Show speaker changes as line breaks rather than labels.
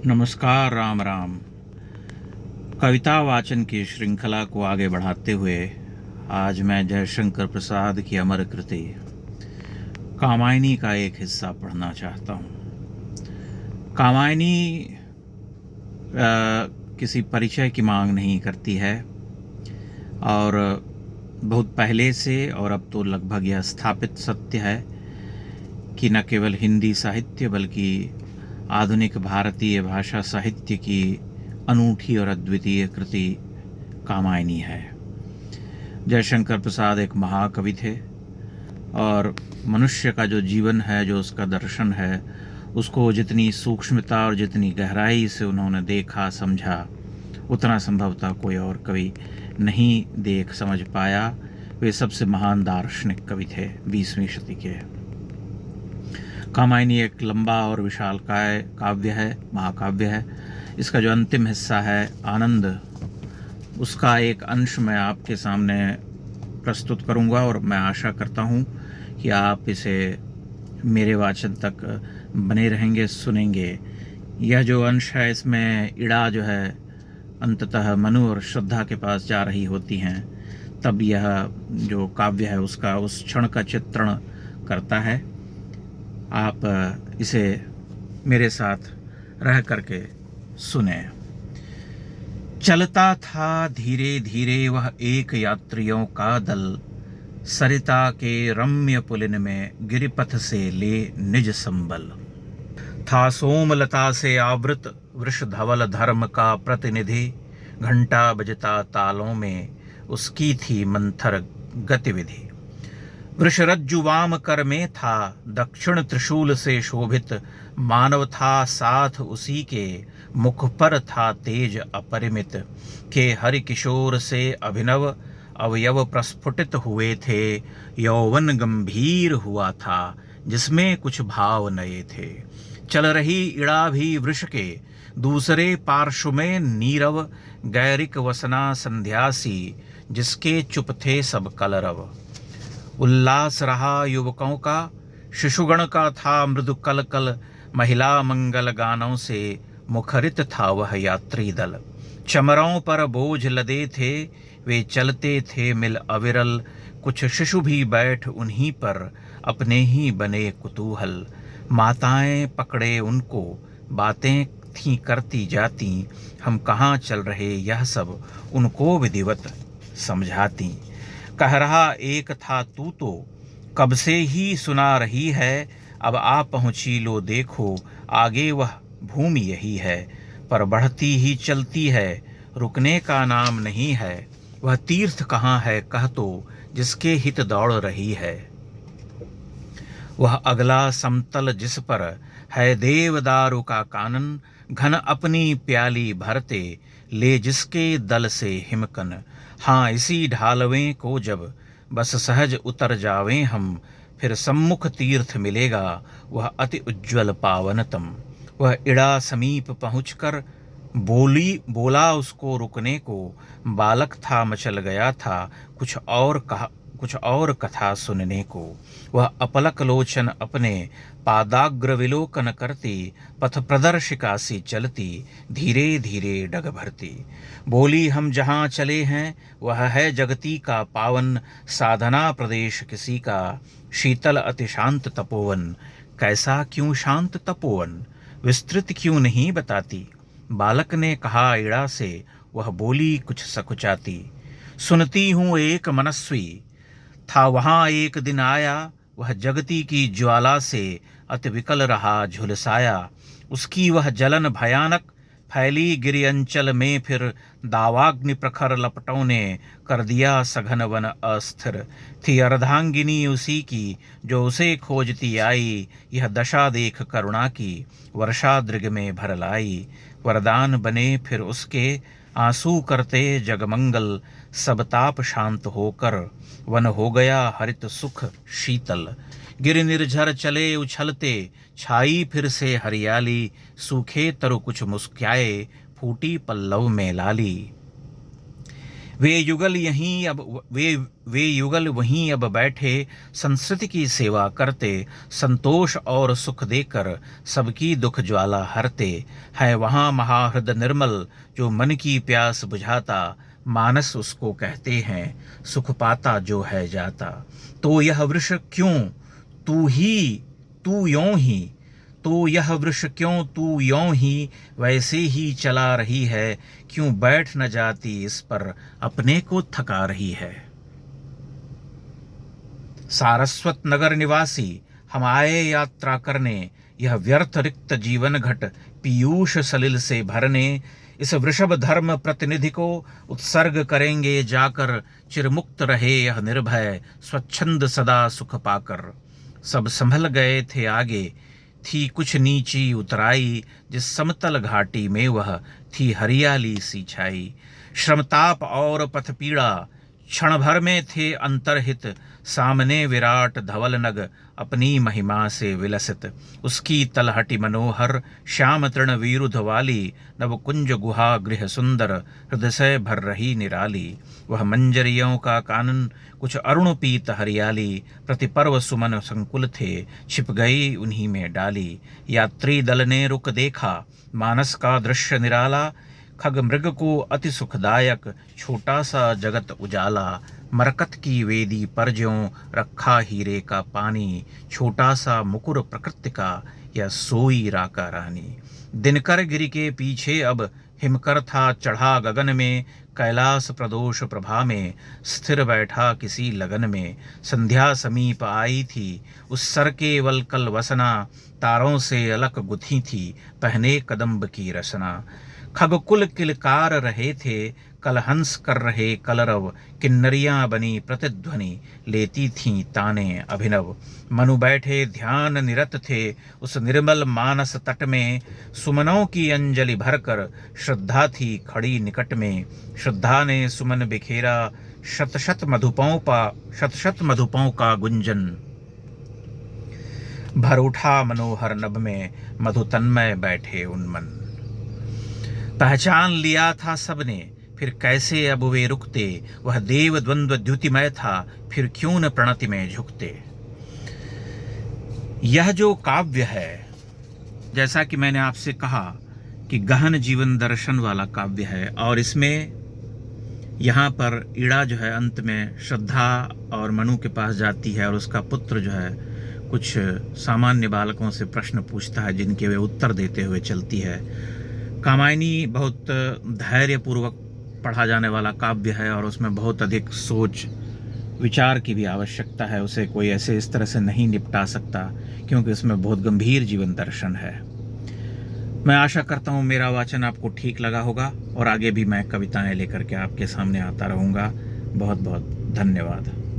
नमस्कार। राम राम। कविता वाचन की श्रृंखला को आगे बढ़ाते हुए आज मैं जयशंकर प्रसाद की अमर कृति कामायनी का एक हिस्सा पढ़ना चाहता हूँ। कामायनी किसी परिचय की मांग नहीं करती है और बहुत पहले से और अब तो लगभग यह स्थापित सत्य है कि न केवल हिंदी साहित्य बल्कि आधुनिक भारतीय भाषा साहित्य की अनूठी और अद्वितीय कृति कामायनी है। जयशंकर प्रसाद एक महाकवि थे और मनुष्य का जो जीवन है, जो उसका दर्शन है, उसको जितनी सूक्ष्मता और जितनी गहराई से उन्होंने देखा समझा, उतना संभवतः कोई और कवि नहीं देख समझ पाया। वे सबसे महान दार्शनिक कवि थे 20वीं शती के। कामायनी एक लंबा और विशालकाय काव्य है, महाकाव्य है। इसका जो अंतिम हिस्सा है आनंद, उसका एक अंश मैं आपके सामने प्रस्तुत करूंगा और मैं आशा करता हूं कि आप इसे मेरे वाचन तक बने रहेंगे, सुनेंगे। यह जो अंश है इसमें इड़ा जो है अंततः मनु और श्रद्धा के पास जा रही होती हैं, तब यह जो काव्य है उसका उस क्षण का चित्रण करता है। आप इसे मेरे साथ रह करके सुने। चलता था धीरे धीरे वह एक यात्रियों का दल, सरिता के रम्य पुलिन में गिरिपथ से ले निज संबल। था सोमलता से आवृत वृषधवल धर्म का प्रतिनिधि, घंटा बजता तालों में उसकी थी मंथर गतिविधि। वृषरज्जु वाम कर में था दक्षिण त्रिशूल से शोभित, मानव था साथ उसी के मुख पर था तेज अपरिमित। के हरि किशोर से अभिनव अवयव प्रस्फुटित हुए थे, यौवन गंभीर हुआ था जिसमें कुछ भाव नए थे। चल रही इड़ा भी वृष के दूसरे पार्श्व में नीरव, गैरिक वसना संध्यासी जिसके चुप थे सब कलरव। उल्लास रहा युवकों का, शिशुगण का था मृदु कल कल, महिला मंगल गानों से मुखरित था वह यात्री दल। चमरों पर बोझ लदे थे वे चलते थे मिल अविरल, कुछ शिशु भी बैठ उन्हीं पर अपने ही बने कुतूहल। माताएं पकड़े उनको बातें थीं करती जाती, हम कहाँ चल रहे यह सब उनको विधिवत समझाती। कह रहा एक था तू तो कब से ही सुना रही है, अब आ पहुँची लो देखो आगे वह भूमि यही है। पर बढ़ती ही चलती है रुकने का नाम नहीं है, वह तीर्थ कहाँ है कह तो जिसके हित दौड़ रही है। वह अगला समतल जिस पर है देवदारू का कानन, घन अपनी प्याली भरते ले जिसके दल से हिमकन। हाँ इसी ढालवें को जब बस सहज उतर जावें हम, फिर सम्मुख तीर्थ मिलेगा वह अति उज्ज्वल पावनतम। वह इड़ा समीप पहुंचकर बोला उसको रुकने को, बालक था मचल गया था कुछ और कथा सुनने को। वह अपलक लोचन अपने पादाग्र विलोकन करती, पथ प्रदर्शिका सी चलती धीरे धीरे डग भरती। बोली हम जहाँ चले हैं वह है जगती का पावन, साधना प्रदेश किसी का शीतल अति शांत तपोवन। कैसा क्यों शांत तपोवन विस्तृत क्यों नहीं बताती। बालक ने कहा इड़ा से, वह बोली कुछ सकुचाती। सुनती हूँ एक मनस्वी था वहाँ एक दिन आया, वह जगती की ज्वाला से अति विकल रहा झुलसाया। उसकी वह जलन भयानक फैली गिरि अंचल में, फिर दावाग्नि प्रखर लपटों ने कर दिया सघन वन अस्थिर। थी अर्धांगिनी उसी की जो उसे खोजती आई, यह दशा देख करुणा की वर्षा दृग में भर लाई। वरदान बने फिर उसके आंसू करते जगमंगल, सब ताप शांत होकर वन हो गया हरित सुख शीतल। गिर निर्झर चले उछलते छाई फिर से हरियाली, सूखे तरु कुछ मुस्काए फूटी पल्लव में लाली। वे युगल वहीं अब बैठे, संस्कृति की सेवा करते, संतोष और सुख देकर सबकी दुख ज्वाला हरते। है वहाँ महाहृद निर्मल, जो मन की प्यास बुझाता, मानस उसको कहते हैं, सुख पाता जो है जाता। तो यह वृक्ष क्यों तू यों ही, तो यह वृक्ष क्यों तू यों ही वैसे ही चला रही है, क्यों बैठ न जाती इस पर अपने को थका रही है। सारस्वत नगर निवासी हम आए यात्रा करने, यह व्यर्थ रिक्त जीवन घट पीयूष सलिल से भरने। इस वृषभ धर्म प्रतिनिधि को उत्सर्ग करेंगे जाकर, चिरमुक्त रहे यह निर्भय स्वच्छंद सदा सुख पाकर। सब संभल गए थे आगे, थी कुछ नीची उतराई, जिस समतल घाटी में वह थी हरियाली सी छाई। श्रमताप और पथ पीड़ा क्षण भर में थे अंतर्हित, सामने विराट धवल नग अपनी महिमा से विलसित। उसकी तलहटी मनोहर श्याम तृण विरुद्ध वाली, नव कुंज गुहा गृह सुंदर हृदय से भर रही निराली। वह मंजरियों का कानन कुछ अरुण पीत हरियाली, प्रतिपर्व सुमन संकुल थे छिप गई उन्हीं में डाली। यात्री दल ने रुक देखा मानस का दृश्य निराला, खग मृग को अति सुखदायक छोटा सा जगत उजाला। मरकत की वेदी पर ज्यों रखा हीरे का पानी, छोटा सा मुकुर प्रकृति का यह सोई राका रानी। दिनकर गिरि के पीछे अब हिमकर था चढ़ा गगन में, कैलाश प्रदोष प्रभा में स्थिर बैठा किसी लगन में। संध्या समीप आई थी उस सर के वलकल वसना, तारों से अलक गुथी थी पहने कदम्ब की रसना। खगकुल किलकार रहे थे कलहंस कर रहे कलरव, किन्नरियां बनी प्रतिध्वनि लेती थीं ताने अभिनव। मनु बैठे ध्यान निरत थे उस निर्मल मानस तट में, सुमनों की अंजलि भरकर श्रद्धा थी खड़ी निकट में। श्रद्धा ने सुमन बिखेरा शत शत मधुपों का गुंजन, भर उठा मनोहर नभ में मधु तन्मय बैठे उन्मन। पहचान लिया था सबने फिर कैसे अब वे रुकते, वह देव द्वंद्व द्युतिमय था फिर क्यों न प्रणति में झुकते। यह जो काव्य है, जैसा कि मैंने आपसे कहा कि गहन जीवन दर्शन वाला काव्य है, और इसमें यहाँ पर ईड़ा जो है अंत में श्रद्धा और मनु के पास जाती है और उसका पुत्र जो है कुछ सामान्य बालकों से प्रश्न पूछता है जिनके वे उत्तर देते हुए चलती है। कामायनी बहुत धैर्यपूर्वक पढ़ा जाने वाला काव्य है और उसमें बहुत अधिक सोच विचार की भी आवश्यकता है। उसे कोई ऐसे इस तरह से नहीं निपटा सकता क्योंकि इसमें बहुत गंभीर जीवन दर्शन है। मैं आशा करता हूँ मेरा वाचन आपको ठीक लगा होगा और आगे भी मैं कविताएं लेकर के आपके सामने आता रहूँगा। बहुत बहुत धन्यवाद।